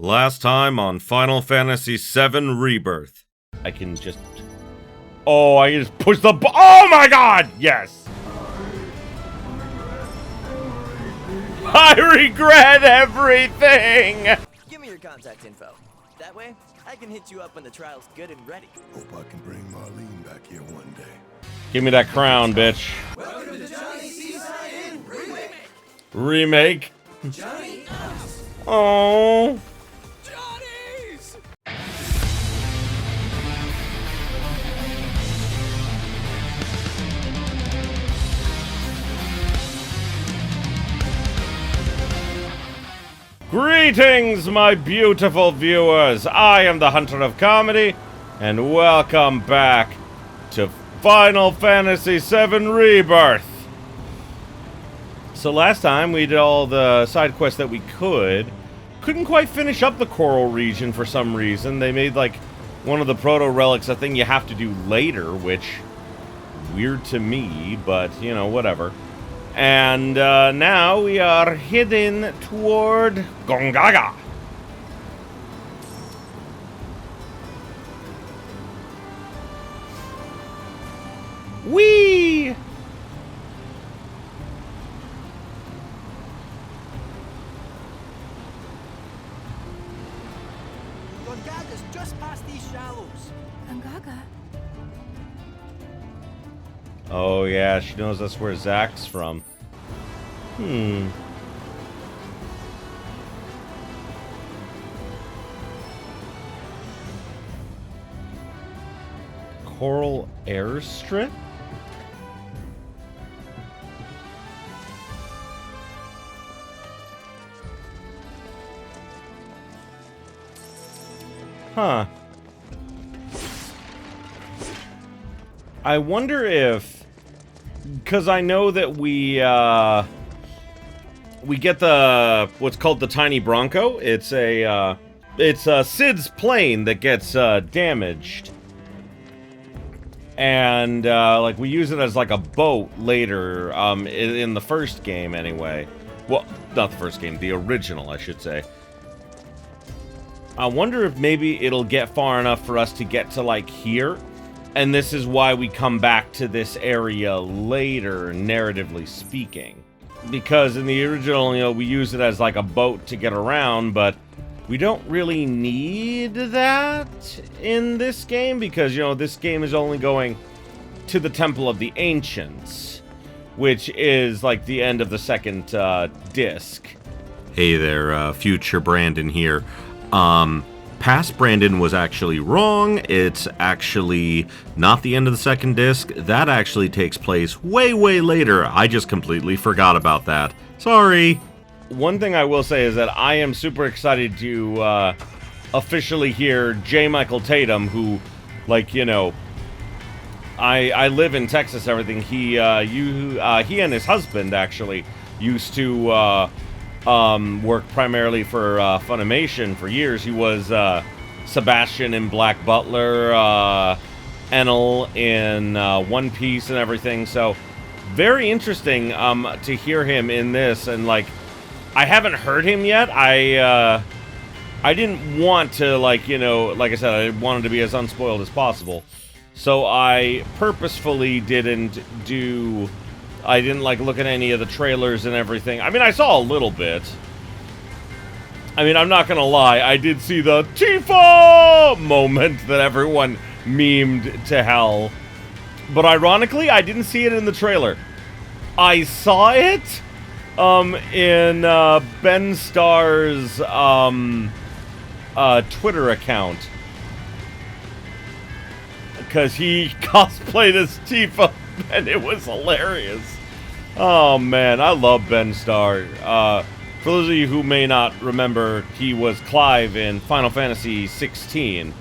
Last time on Final Fantasy VII Rebirth. I can just... Oh, I can just push the... Oh my god! Yes! I regret everything! Give me your contact info. That way, I can hit you up when the trial's good and ready. Hope I can bring Marlene back here one day. Give me that crown, bitch. Welcome to Johnny Cissnei Remake! Remake? Johnny! Oh. Johnny's! Greetings, my beautiful viewers. I am the Hunter of Comedy, and welcome back to Final Fantasy VII Rebirth. So last time we did all the side quests that we couldn't quite finish up the Coral region for some reason. They made like one of the proto relics a thing you have to do later, which weird to me, but you know, whatever. And now we are heading toward Gongaga. Whee! Gongaga's just past these shallows. Gongaga? Oh yeah, she knows that's where Zack's from. Coral Airstrip? Huh. I wonder if... Because I know that we get the... what's called the Tiny Bronco. It's a, Cid's plane that gets, damaged. And, like, we use it as, like, a boat later, in the first game, anyway. Well, not the first game, the original, I should say. I wonder if maybe it'll get far enough for us to get to, like, here. And this is why we come back to this area later, narratively speaking. Because in the original, you know, we use it as, like, a boat to get around, but we don't really need that in this game, because, you know, this game is only going to the Temple of the Ancients, which is, like, the end of the second, disc. Hey there, future Brandon here. Past Brandon was actually wrong. It's actually not the end of the second disc. That actually takes place way, way later. I just completely forgot about that. Sorry. One thing I will say is that I am super excited to officially hear J. Michael Tatum, who, like, you know, I live in Texas, everything. He and his husband actually used to work primarily for Funimation for years. He was Sebastian in Black Butler, Enel in One Piece and everything. So very interesting to hear him in this. And like, I haven't heard him yet. I didn't want to, like, you know, like I said, I wanted to be as unspoiled as possible. So I purposefully didn't like look at any of the trailers and everything. I mean, I saw a little bit. I mean, I'm not gonna lie, I did see the Tifa moment that everyone memed to hell. But ironically, I didn't see it in the trailer. I saw it in Ben Starr's Twitter account. Because he cosplayed as Tifa, and it was hilarious. Oh man, I love Ben Starr. For those of you who may not remember, he was Clive in Final Fantasy 16.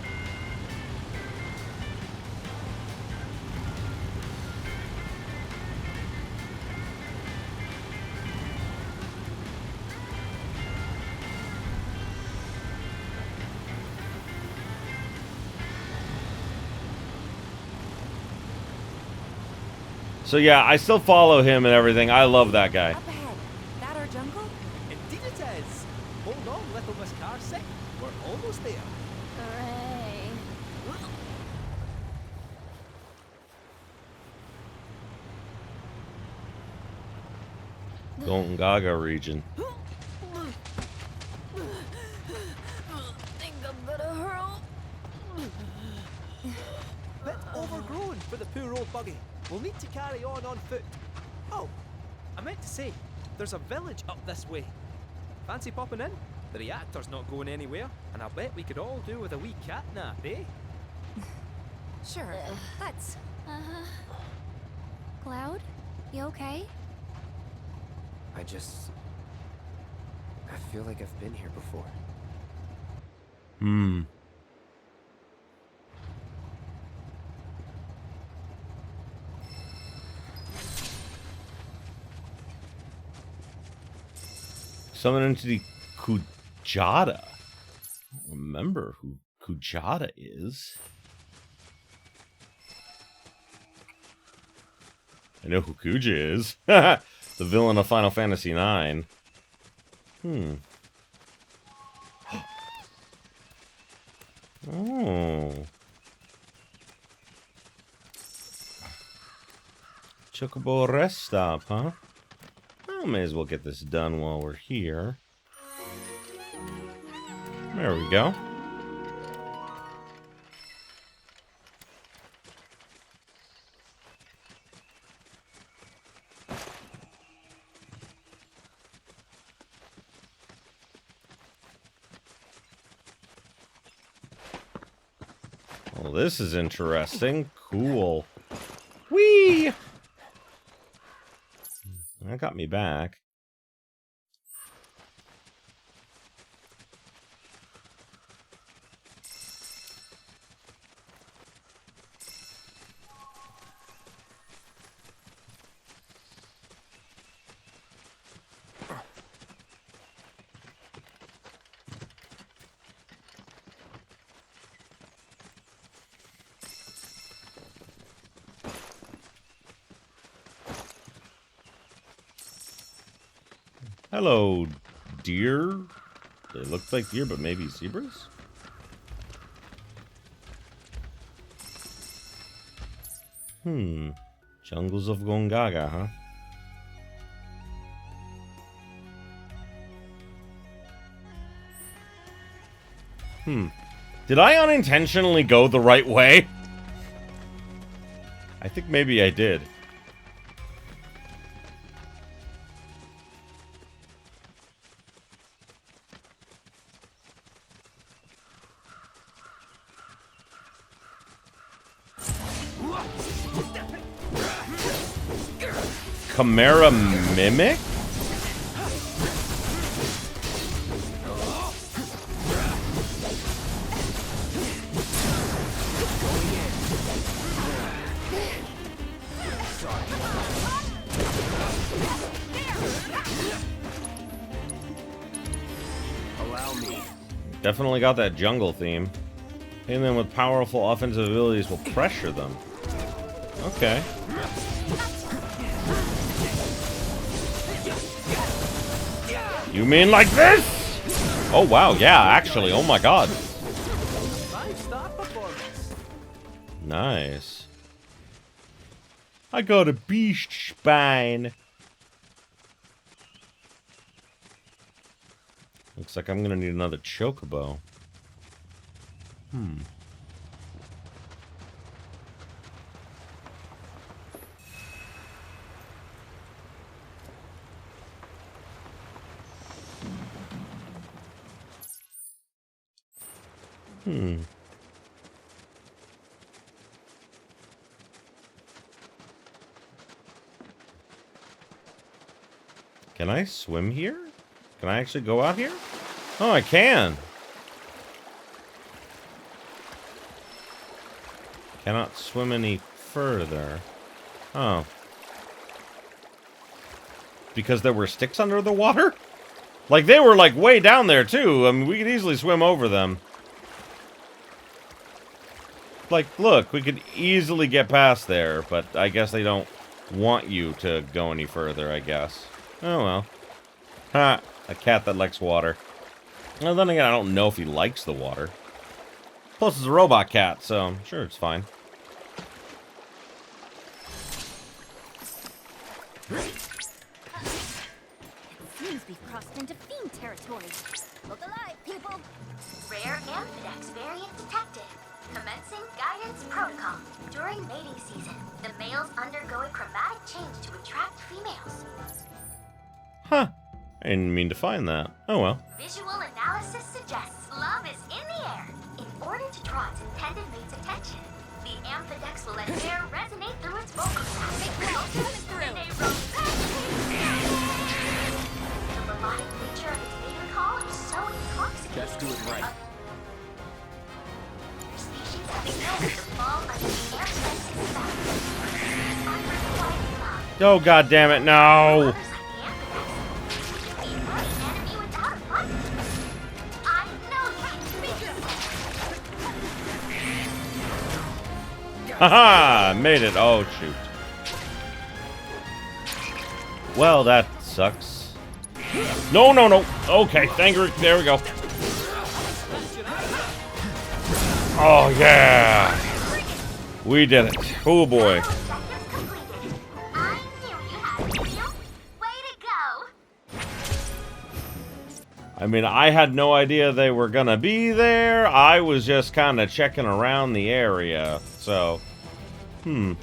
So yeah, I still follow him and everything. I love that guy. Up ahead. That our jungle? Indeed it is. Hold on, little Miss Carsey. We're almost there. Hooray. Gongaga region. Think I'm gonna hurl. Bit overgrown for the poor old buggy. We'll need to carry on foot. Oh, I meant to say, there's a village up this way. Fancy popping in? The reactor's not going anywhere, and I bet we could all do with a wee cat nap, eh? Sure, let's. Cloud? You okay? I feel like I've been here before. Hmm. Summon entity Kujata. I don't remember who Kujata is. I know who Kuja is. The villain of Final Fantasy IX. Hmm. Oh. Chocobo rest stop, huh? Well, may as well get this done while we're here. There we go. Well, this is interesting. Cool. Whee! That got me back. Hello, deer. They look like deer, but maybe zebras? Jungles of Gongaga, huh? Did I unintentionally go the right way? I think maybe I did. Chimera Mimic? Allow me. Definitely got that jungle theme. And then with powerful offensive abilities will pressure them. Okay. You mean like this? Oh wow, yeah, actually, oh my god. 5-star performance. Nice. I got a beast spine. Looks like I'm gonna need another chocobo. Can I swim here? Can I actually go out here? Oh, I can. Cannot swim any further. Oh. Because there were sticks under the water? Like, they were, like, way down there, too. I mean, we could easily swim over them. Like, look, we could easily get past there, but I guess they don't want you to go any further, I guess. Oh, well. Ha! A cat that likes water. Well, then again, I don't know if he likes the water. Plus, it's a robot cat, so I'm sure it's fine. Seems we've crossed into fiend territory. Look alive, people. Rare Amphidex variant detected. Commencing guidance protocol. During mating season, the males undergo a chromatic change to attract females. Huh. I didn't mean to find that. Oh well. Visual analysis suggests love is in the air. In order to draw its intended mate's attention, the Amphidex will let air resonate through its vocal sacs. In a romantic The melodic nature of its mating call is so intoxicating. Let's do it right. Species have known to fall under the Amphidex spell. Unrequited love. Oh, god damn it, no! Others like the Amphidex can be my enemy without a fight. I know you can do this. Haha! Made it. Oh, shoot. Well, that sucks. No, no, no. Okay, there we go. Oh, yeah! We did it. Oh, boy. Objectives completed. I knew you had it in you. Way to go. I mean, I had no idea they were gonna be there. I was just kind of checking around the area. So, it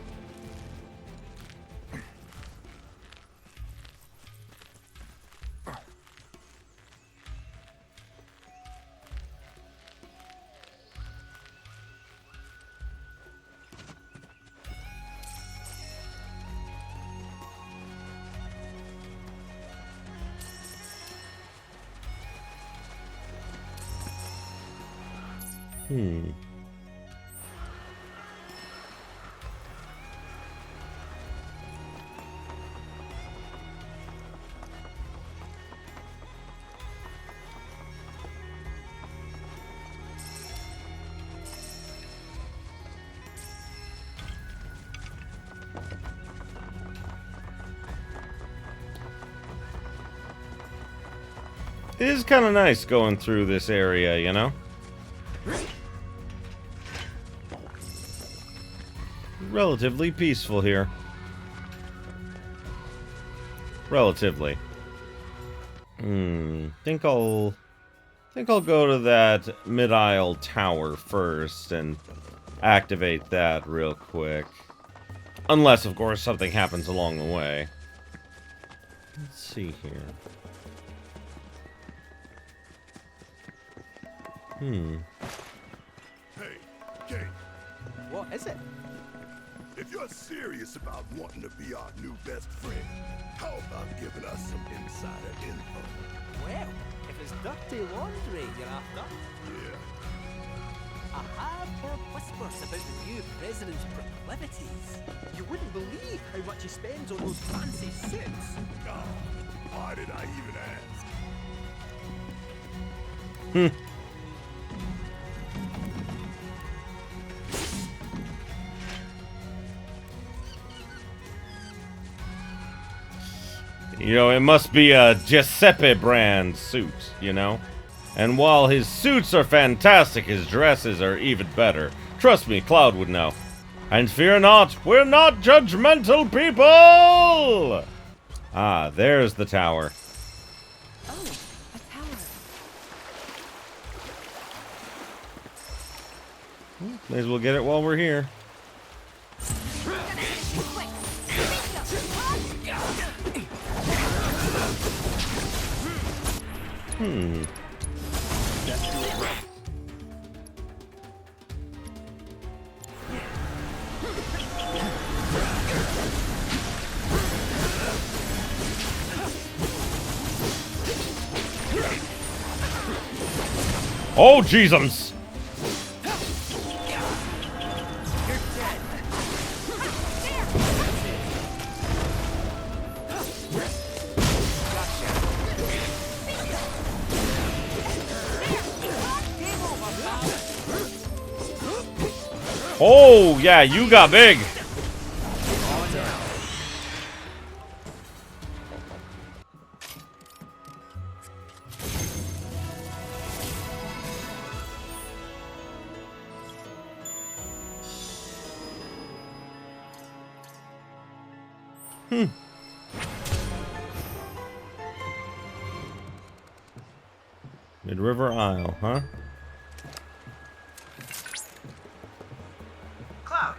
is kind of nice going through this area, you know? Relatively peaceful here. Relatively. Think I'll go to that mid-aisle tower first and activate that real quick. Unless, of course, something happens along the way. Let's see here. Hey, Kate, What is it? if you're serious about wanting to be our new best friend, how about giving us some insider info? Well, if it's dirty laundry you're after, Yeah. I have heard whispers about the new president's proclivities. You wouldn't believe how much he spends on those fancy suits. Oh, why did I even ask? You know, it must be a Giuseppe brand suit, you know? And while his suits are fantastic, his dresses are even better. Trust me, Cloud would know. And fear not, we're not judgmental people! Ah, there's the tower. Oh, a tower. May as well get it while we're here. Oh, jeezums! Oh, yeah, you got big. Mid-River Isle, huh? Cloud,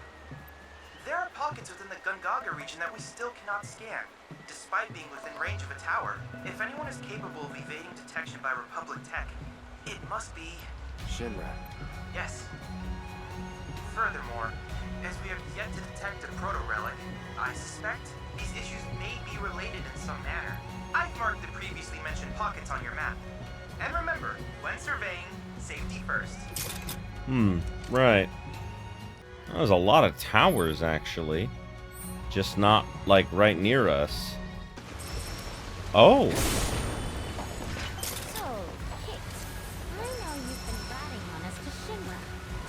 there are pockets within the Gongaga region that we still cannot scan, despite being within range of a tower. If anyone is capable of evading detection by Republic tech, it must be... Shinra. Yes. Furthermore, as we have yet to detect a proto-relic, I suspect these issues may be related in some manner. I've marked the previously mentioned pockets on your map. And remember, when surveying, safety first. Right. There's a lot of towers, actually. Just not, like, right near us. Oh! So, Kit, I know you've been ratting on us to Shinra.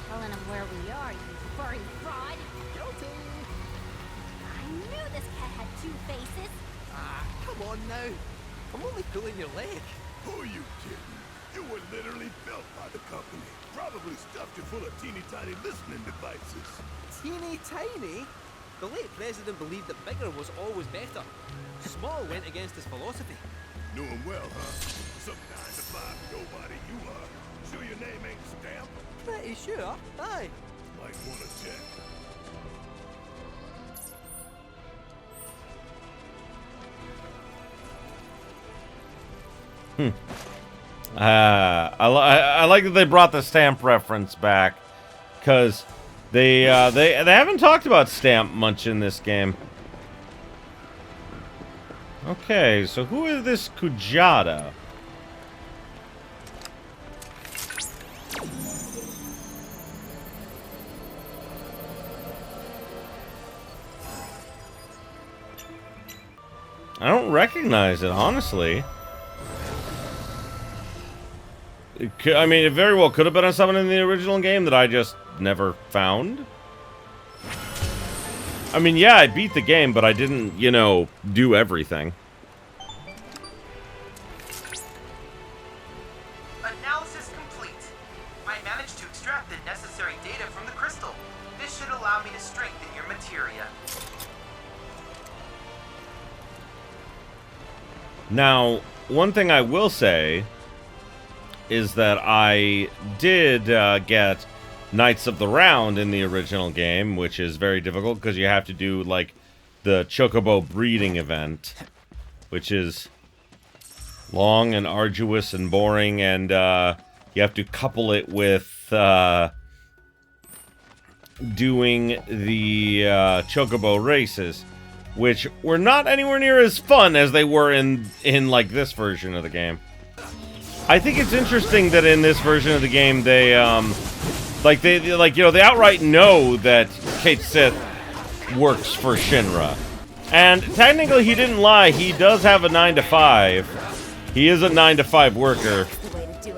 Telling them where we are, you furry fraud. Guilty. I knew this cat had two faces. Ah, come on now. I'm only pulling your leg. Who are you kidding? You were literally built by the company. Probably stuffed you full of teeny tiny listening devices. Teeny tiny? The late president believed that bigger was always better. Small went against his philosophy. Knew him well, huh? Some 9-to-5 nobody you are. Sure your name ain't Stamp? Pretty sure. Aye. Might wanna check. I like that they brought the Stamp reference back, because they haven't talked about Stamp much in this game. Okay, so who is this Kujata? I don't recognize it, honestly. I mean, it very well could have been someone in the original game that I just never found. I mean, yeah, I beat the game, but I didn't, you know, do everything. Analysis complete. I managed to extract the necessary data from the crystal. This should allow me to strengthen your materia. Now, one thing I will say is that I did get Knights of the Round in the original game, which is very difficult because you have to do, like, the Chocobo breeding event, which is long and arduous and boring, and you have to couple it with doing the Chocobo races, which were not anywhere near as fun as they were in like, this version of the game. I think it's interesting that in this version of the game, they outright know that Kate Sith works for Shinra. And technically, he didn't lie. He does have a 9-to-5. He is a 9-to-5 worker.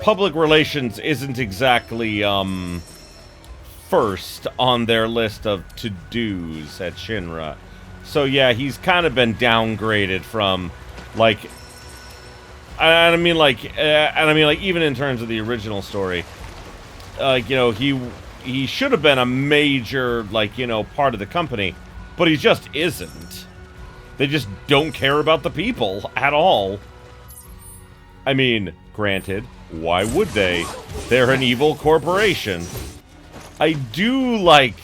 Public relations isn't exactly, first on their list of to-dos at Shinra. So yeah, he's kind of been downgraded from, like... I mean, even in terms of the original story, you know, he should have been a major, like, you know, part of the company, but he just isn't. They just don't care about the people at all. I mean, granted, why would they? They're an evil corporation. I do like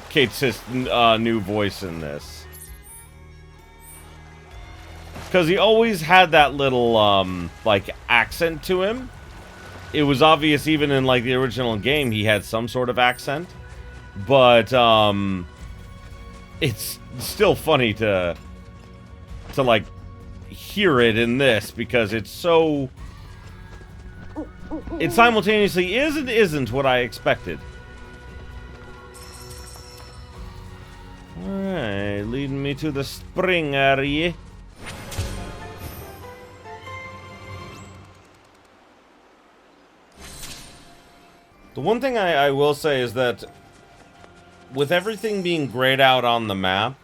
Kate Sith's new voice in this. Because he always had that little, like, accent to him. It was obvious even in, like, the original game he had some sort of accent. But, it's still funny to like, hear it in this. Because it's so... It simultaneously is and isn't what I expected. Alright, leading me to the spring area. The one thing I will say is that with everything being grayed out on the map,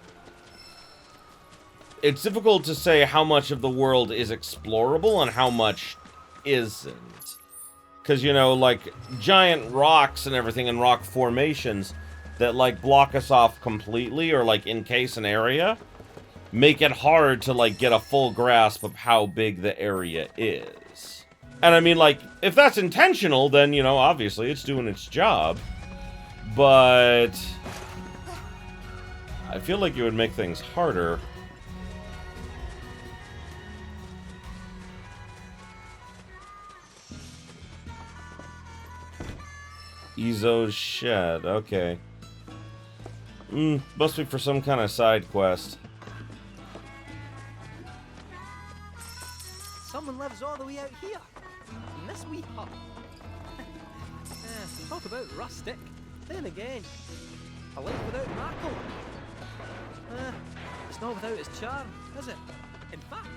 it's difficult to say how much of the world is explorable and how much isn't. Because, you know, like, giant rocks and everything and rock formations that, like, block us off completely or, like, encase an area, make it hard to, like, get a full grasp of how big the area is. And I mean, like, if that's intentional, then, you know, obviously it's doing its job. But I feel like it would make things harder. Izo's shed, okay. Must be for some kind of side quest. Someone lives all the way out here, in this wee hut. Talk about rustic. Then again, a life without Markle. It's not without its charm, is it? In fact,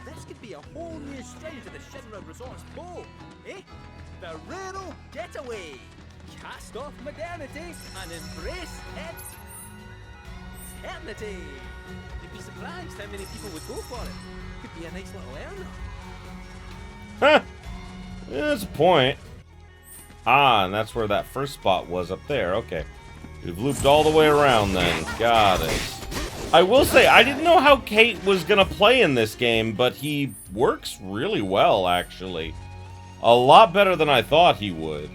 this could be a whole new string to the Shinra Resort's bow, eh? The rural getaway. Cast off modernity and embrace eternity. You'd be surprised how many people would go for it. Could be a nice little earner. Huh. Yeah, that's a point. Ah, and that's where that first spot was, up there. Okay. We've looped all the way around then. Got it. I will say, I didn't know how Kate was gonna play in this game, but he works really well, actually. A lot better than I thought he would.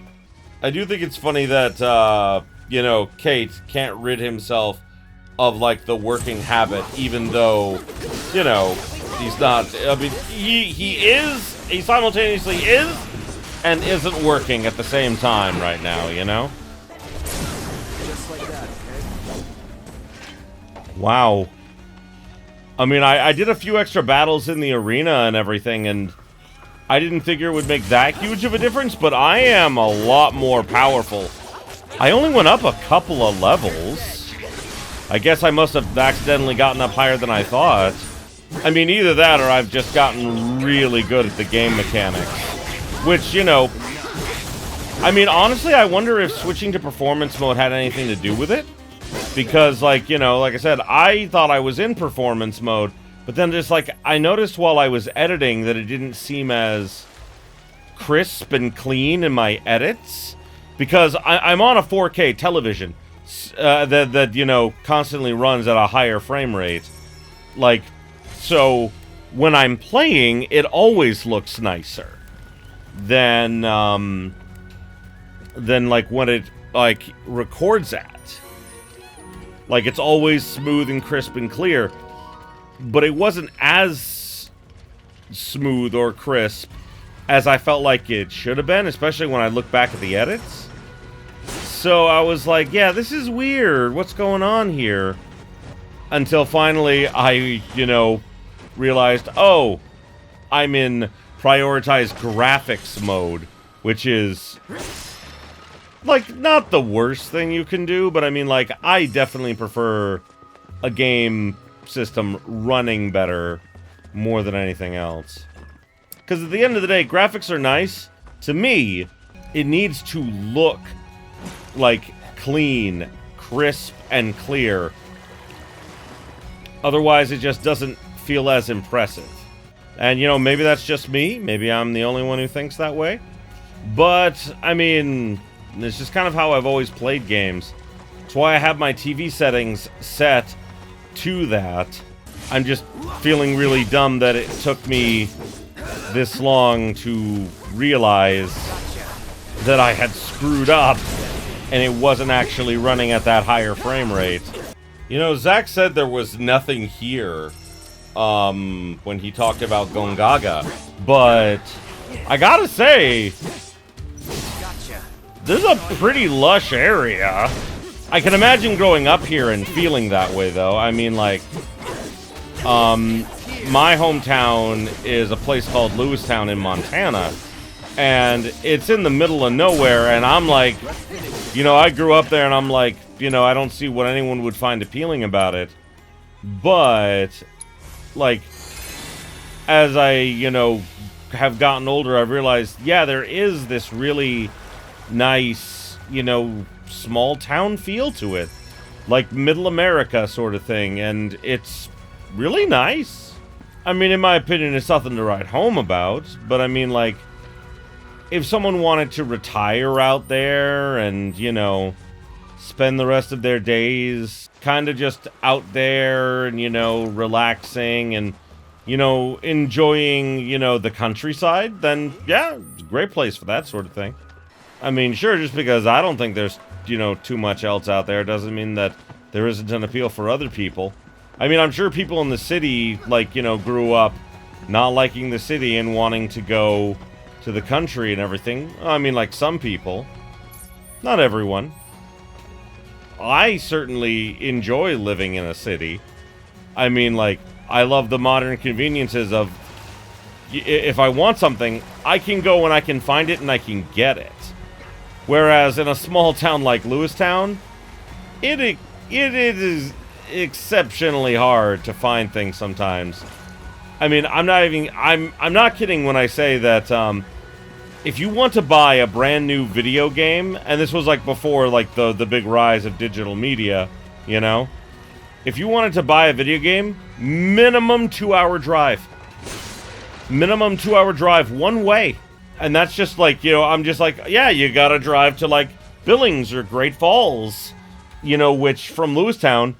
I do think it's funny that, you know, Kate can't rid himself of, like, the working habit, even though, you know, he's not... I mean, he simultaneously is and isn't working at the same time right now, you know? Just like that, okay? Wow. I mean, I did a few extra battles in the arena and everything, and I didn't figure it would make that huge of a difference, but I am a lot more powerful. I only went up a couple of levels. I guess I must have accidentally gotten up higher than I thought. I mean, either that or I've just gotten really good at the game mechanics. Which, you know... I mean, honestly, I wonder if switching to performance mode had anything to do with it. Because, like, you know, like I said, I thought I was in performance mode, but then just, like, I noticed while I was editing that it didn't seem as crisp and clean in my edits. Because I'm on a 4K television that, you know, constantly runs at a higher frame rate. Like, so when I'm playing, it always looks nicer than like, when it, like, records at. Like, it's always smooth and crisp and clear. But it wasn't as smooth or crisp as I felt like it should have been, especially when I look back at the edits. So I was like, yeah, this is weird. What's going on here? Until finally I, you know, realized, oh, I'm in prioritized graphics mode, which is... like, not the worst thing you can do, but I mean, like, I definitely prefer a game system running better more than anything else. Because at the end of the day, graphics are nice. To me, it needs to look, like, clean, crisp, and clear. Otherwise, it just doesn't feel as impressive. And, you know, maybe that's just me. Maybe I'm the only one who thinks that way. But, I mean... it's just kind of how I've always played games. That's why I have my TV settings set to that. I'm just feeling really dumb that it took me this long to realize that I had screwed up and it wasn't actually running at that higher frame rate. You know, Zach said there was nothing here when he talked about Gongaga, but I gotta say, this is a pretty lush area. I can imagine growing up here and feeling that way, though. I mean, like, my hometown is a place called Lewistown in Montana, and it's in the middle of nowhere, and I'm like, you know, I grew up there, and I'm like, you know, I don't see what anyone would find appealing about it. But, like, as I, you know, have gotten older, I've realized, yeah, there is this really nice, you know, small town feel to it. Like middle America sort of thing, and it's really nice. I mean, in my opinion, it's nothing to write home about, but I mean, like, if someone wanted to retire out there and, you know, spend the rest of their days kind of just out there and, you know, relaxing and, you know, enjoying, you know, the countryside, then yeah, it's a great place for that sort of thing. I mean, sure, just because I don't think there's, you know, too much else out there doesn't mean that there isn't an appeal for other people. I mean, I'm sure people in the city, like, you know, grew up not liking the city and wanting to go to the country and everything. I mean, like, some people. Not everyone. I certainly enjoy living in a city. I mean, like, I love the modern conveniences of, if I want something, I can go and I can find it and I can get it. Whereas in a small town like Lewistown, it is exceptionally hard to find things sometimes. I mean, I'm not kidding when I say that, if you want to buy a brand new video game, and this was like before like the big rise of digital media, you know? If you wanted to buy a video game, minimum 2-hour drive. Minimum 2-hour drive one way. And that's just like, you know, I'm just like, yeah, you gotta drive to like Billings or Great Falls, you know, which from Lewistown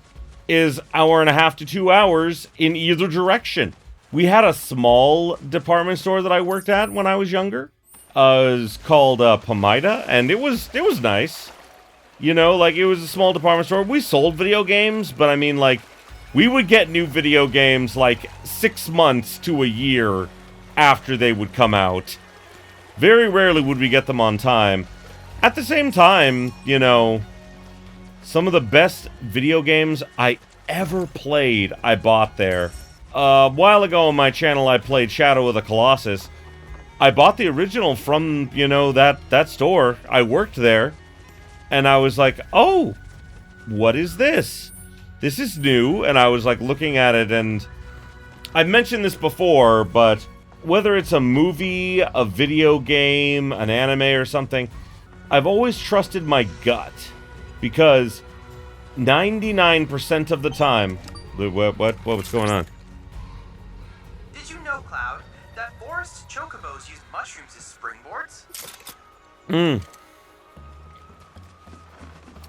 is 1.5 to 2 hours in either direction. We had a small department store that I worked at when I was younger. It was called Pomida, and it was nice. You know, like, it was a small department store. We sold video games, but I mean, like, we would get new video games, like, 6 months to a year after they would come out. Very rarely would we get them on time. At the same time, you know, some of the best video games I ever played, I bought there. A while ago on my channel, I played Shadow of the Colossus. I bought the original from, you know, that store. I worked there. And I was like, oh, what is this? This is new. And I was like looking at it, and I've mentioned this before, but whether it's a movie, a video game, an anime or something, I've always trusted my gut. Because 99% of the time... What's going on? Did you know, Cloud, that forest chocobos use mushrooms as springboards?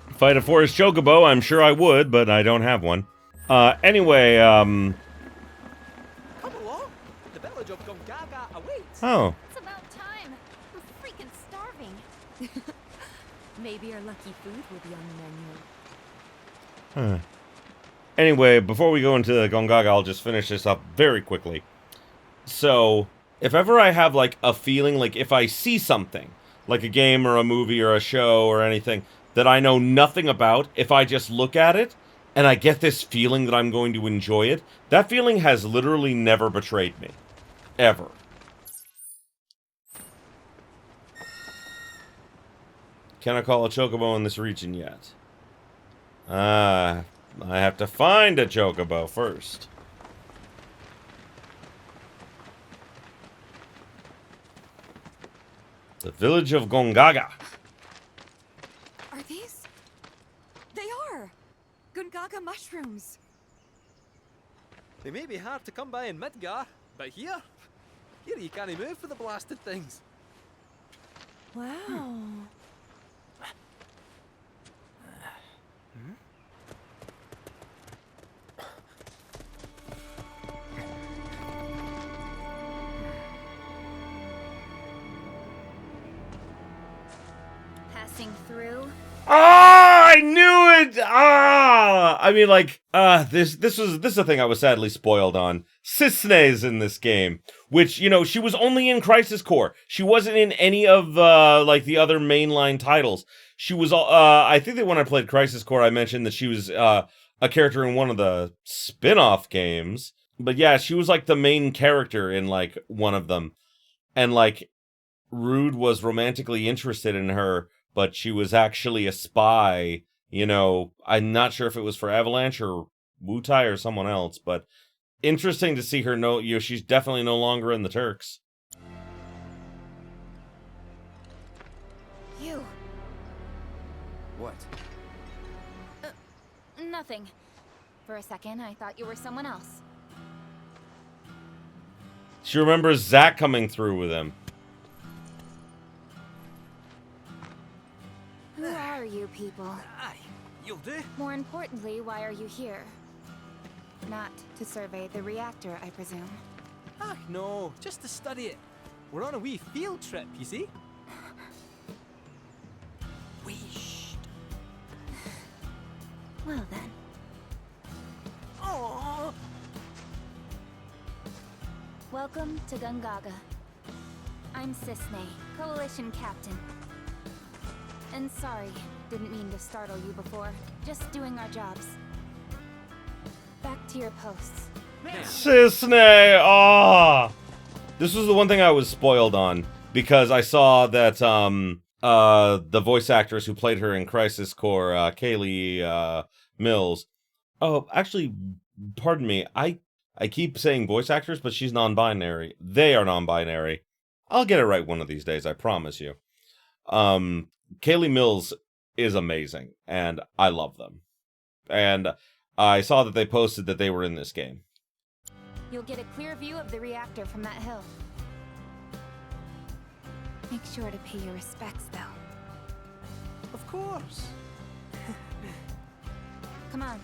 If I had a forest chocobo, I'm sure I would, but I don't have one. Anyway, Come along. The village of Gongaga awaits. Oh. It's about time. I'm freaking starving. Maybe our lucky food will be on the menu. Huh. Anyway, before we go into Gongaga, I'll just finish this up very quickly. So, if ever I have, like, a feeling, like, if I see something, like a game or a movie or a show or anything, that I know nothing about, if I just look at it, and I get this feeling that I'm going to enjoy it, that feeling has literally never betrayed me. Ever. Can I call a chocobo in this region yet? I have to find a chocobo first. The village of Gongaga. Are these? They are! Gongaga mushrooms. They may be hard to come by in Midgar, but here you can't move for the blasted things. Wow. Passing through. Ah, I knew it! Ah! I mean, like, this is a thing I was sadly spoiled on. Cissnei's in this game, which, you know, she was only in Crisis Core. She wasn't in any of, like, the other mainline titles. She was, I think that when I played Crisis Core, I mentioned that she was, a character in one of the spin-off games. But yeah, she was, like, the main character in, like, one of them. And, like, Rude was romantically interested in her, but she was actually a spy. You know, I'm not sure if it was for Avalanche or Wutai or someone else, but interesting to see her you know, she's definitely no longer in the Turks. You. What? Nothing. For a second, I thought you were someone else. She remembers Zack coming through with him. Who are you people? Aye, You'll do. More importantly, why are you here? Not to survey the reactor, I presume. Ah, no, just to study it. We're on a wee field trip, you see? Whee! Well then. Oh. Welcome to Gongaga. I'm Cissnei, Coalition Captain. And sorry, didn't mean to startle you before. Just doing our jobs. Back to your posts. Cissnei! Ah! This was the one thing I was spoiled on, because I saw that, the voice actress who played her in Crisis Core, Kaylee, Mills. Oh, actually, pardon me, I keep saying voice actress, but she's non-binary. They are non-binary. I'll get it right one of these days, I promise you. Kaylee Mills is amazing, and I love them. And I saw that they posted that they were in this game. You'll get a clear view of the reactor from that hill. Make sure to pay your respects, though. Of course. Come on.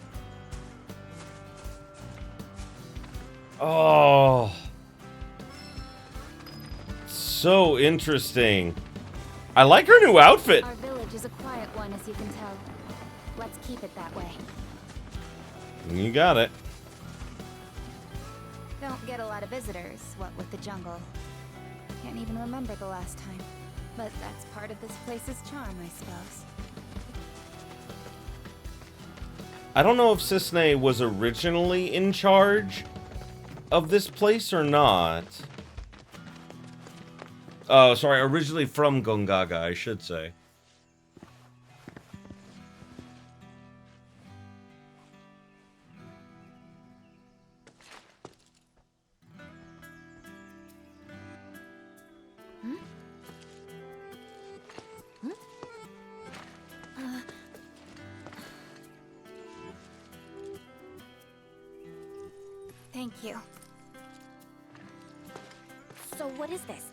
Oh. So interesting. I like her new outfit. Our village is a quiet one, as you can tell. Let's keep it that way. You got it. Don't get a lot of visitors, what with the jungle. Can't even remember the last time. But that's part of this place's charm, I suppose. I don't know if Cissnei was originally in charge of this place or not. Oh, sorry, originally from Gongaga, I should say. Thank you. So what is this?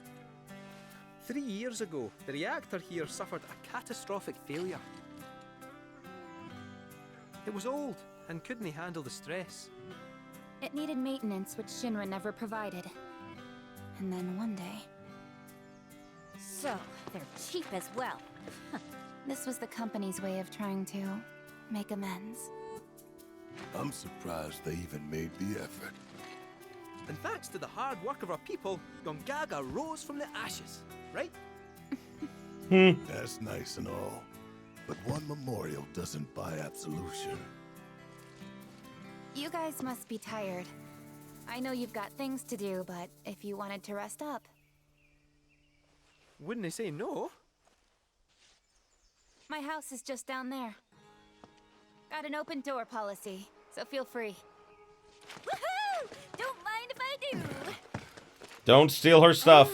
3 years ago, the reactor here suffered a catastrophic failure. It was old and couldn't handle the stress. It needed maintenance, which Shinra never provided. And then one day... So, they're cheap as well. This was the company's way of trying to make amends. I'm surprised they even made the effort. And thanks to the hard work of our people, Gongaga rose from the ashes, right? That's nice and all, but one memorial doesn't buy absolution. You guys must be tired. I know you've got things to do, but if you wanted to rest up... Wouldn't I say no? My house is just down there. Got an open door policy, so feel free. Woohoo! Don't mind if I do! Don't steal her stuff.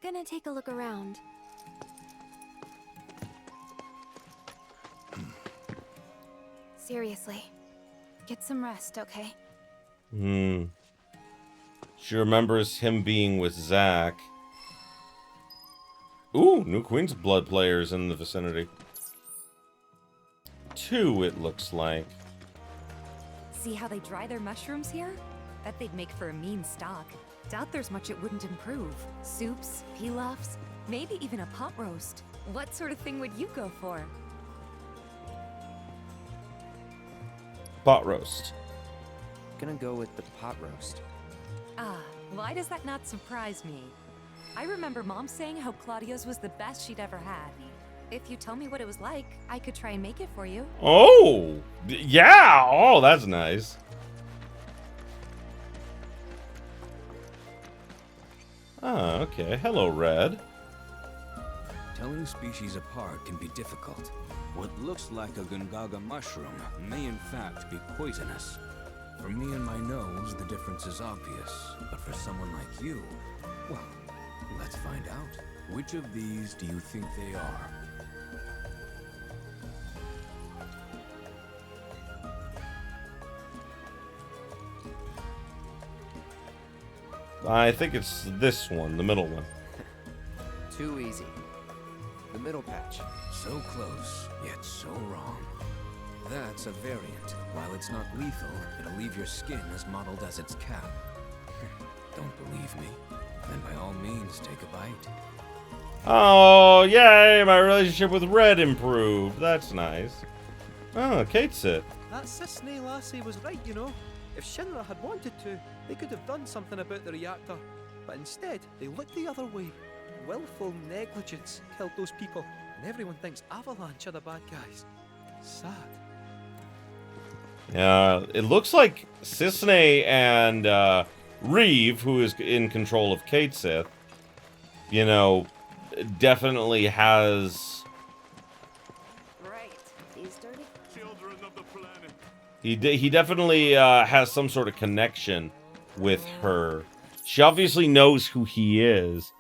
Gonna take a look around. Seriously. Get some rest, okay? She remembers him being with Zack. Ooh, new Queen's Blood players in the vicinity. 2, it looks like. See how they dry their mushrooms here? Bet they'd make for a mean stock. Doubt there's much it wouldn't improve. Soups, pilafs, maybe even a pot roast. What sort of thing would you go for? Pot roast. Gonna go with the pot roast. Ah, why does that not surprise me? I remember Mom saying how Claudio's was the best she'd ever had. If you tell me what it was like, I could try and make it for you. Oh! Yeah! Oh, that's nice. Ah, okay. Hello, Red. Telling species apart can be difficult. What looks like a Gongaga mushroom may in fact be poisonous. For me and my nose, the difference is obvious. But for someone like you, well, let's find out. Which of these do you think they are? I think it's this one, the middle one. Too easy. The middle patch. So close, yet so wrong. That's a variant. While it's not lethal, it'll leave your skin as mottled as its cap. Don't believe me? Then by all means, take a bite. Oh, yay! My relationship with Red improved. That's nice. Oh, Kate sit. That Cissnei lassie was right, you know. If Shinra had wanted to, they could have done something about the reactor. But instead, they looked the other way. Willful negligence killed those people, and everyone thinks Avalanche are the bad guys. Sad. It looks like Cissnei and Reeve, who is in control of Kate Sith, you know, definitely has. Right. These dirty Children of the planet. He definitely has some sort of connection with her. She obviously knows who he is.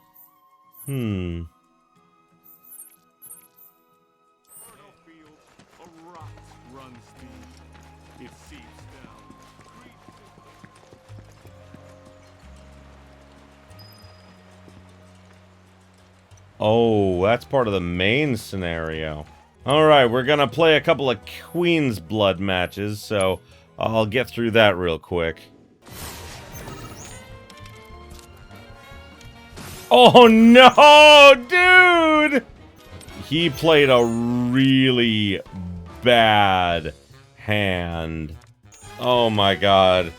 Field, a rot runs deep. It seeps down. Oh, that's part of the main scenario. Alright, we're gonna play a couple of Queen's Blood matches, so I'll get through that real quick. Oh no, dude! He played a really bad hand. Oh my god.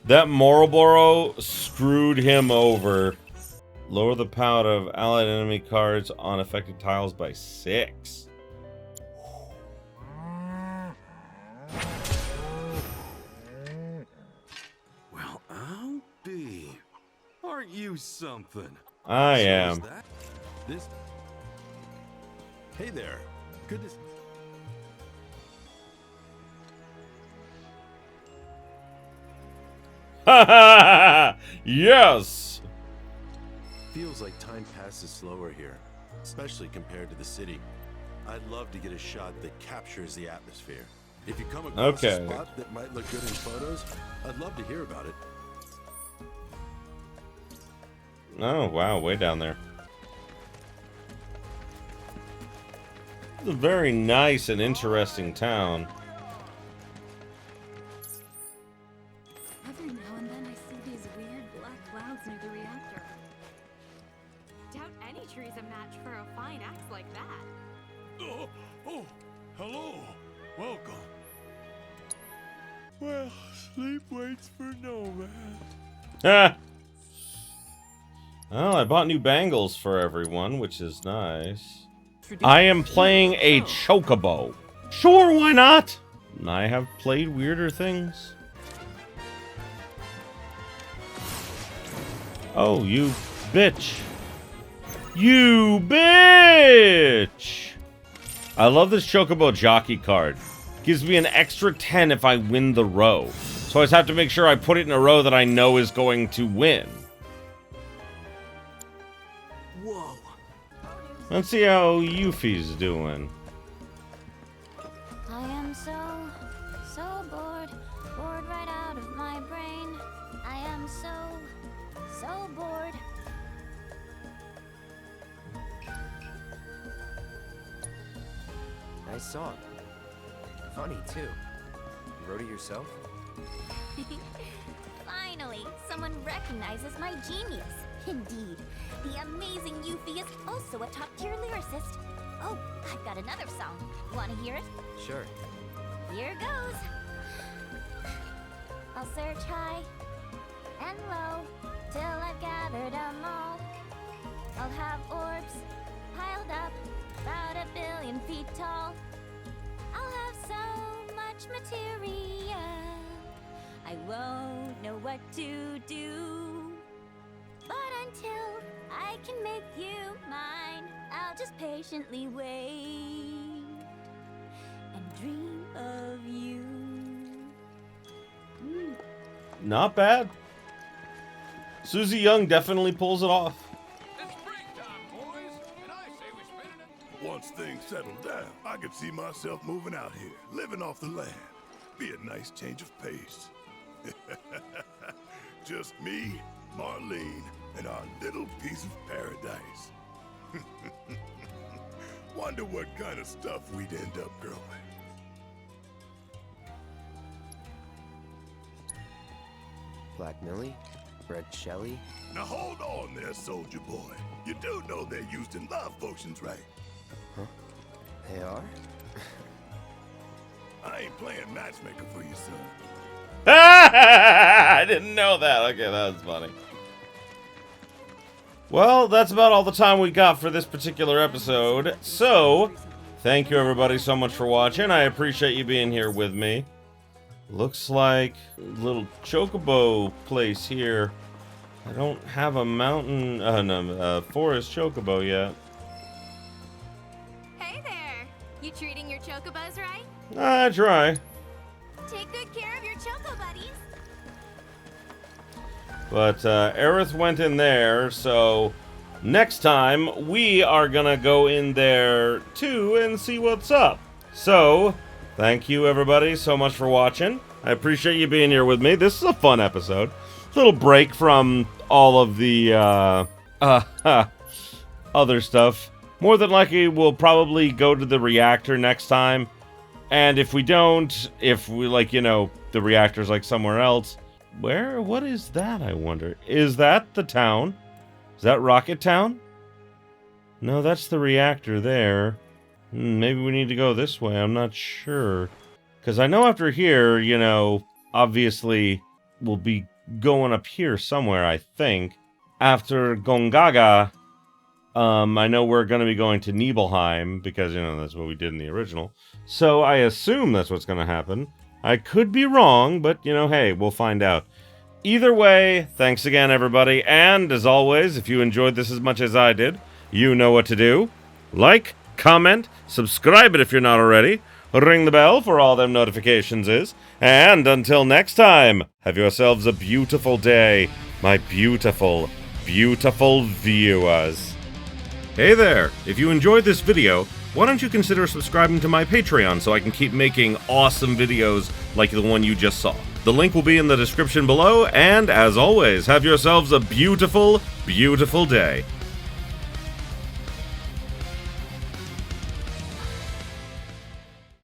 That Marlboro screwed him over. Lower the power of allied enemy cards on affected tiles by 6. Well, I'll be. Aren't you something? I So is am. that- This. Hey there. Good to. Yes! Feels like time passes slower here, especially compared to the city. I'd love to get a shot that captures the atmosphere. If you come across Okay. a spot that might look good in photos, I'd love to hear about it. Oh, wow, way down there. It's a very nice and interesting town. Every now and then I see these weird black clouds near the reactor. Doubt any tree's a match for a fine axe like that. Oh, hello. Welcome. Well, sleep waits for no man. Ah! Well, I bought new bangles for everyone, which is nice. I am playing a chocobo. Sure, why not? I have played weirder things. Oh, you bitch. You bitch! I love this chocobo jockey card. Gives me an extra 10 if I win the row. So I just have to make sure I put it in a row that I know is going to win. Whoa. Let's see how Yuffie's doing. I am so bored. Bored right out of my brain. I am so bored. Nice song. Funny, too. You wrote it yourself? Finally, someone recognizes my genius. Indeed, the amazing Yuffie is also a top-tier lyricist. Oh, I've got another song. Want to hear it? Sure. Here goes. I'll search high and low till I've gathered them all. I'll have orbs piled up about 1 billion feet tall. I'll have so much material, I won't know what to do. But until I can make you mine, I'll just patiently wait and dream of you. Not bad. Susie Young definitely pulls it off. Once things settle down, I could see myself moving out here, living off the land. Be a nice change of pace. Just me, Marlene, and our little piece of paradise. Wonder what kind of stuff we'd end up growing. Black Millie? Red Shelly? Now hold on there, soldier boy. You do know they're used in love potions, right? Huh? They are? I ain't playing matchmaker for you, son. I didn't know that. Okay, that was funny. Well, that's about all the time we got for this particular episode. So, thank you everybody so much for watching. I appreciate you being here with me. Looks like a little chocobo place here. I don't have a mountain, forest chocobo yet. Hey there! You treating your chocobos right? I try. Take good care of your choco buddies. But Aerith went in there, so next time we are gonna go in there too and see what's up. So, thank you everybody so much for watching. I appreciate you being here with me. This is a fun episode. Little break from all of the other stuff. More than likely, we'll probably go to the reactor next time. And if we don't, if we, like, you know, the reactor's like somewhere else. What is that, I wonder? Is that the town? Is that Rocket Town? No, that's the reactor there. Maybe we need to go this way, I'm not sure. Because I know after here, you know, obviously we'll be going up here somewhere, I think. After Gongaga, I know we're going to be going to Nibelheim, because, you know, that's what we did in the original. So I assume that's what's going to happen. I could be wrong, but, you know, hey, we'll find out. Either way, thanks again, everybody. And, as always, if you enjoyed this as much as I did, you know what to do. Like, comment, subscribe it if you're not already. Ring the bell for all them notifications is. And until next time, have yourselves a beautiful day, my beautiful, beautiful viewers. Hey there! If you enjoyed this video, why don't you consider subscribing to my Patreon so I can keep making awesome videos like the one you just saw. The link will be in the description below, and as always, have yourselves a beautiful, beautiful day.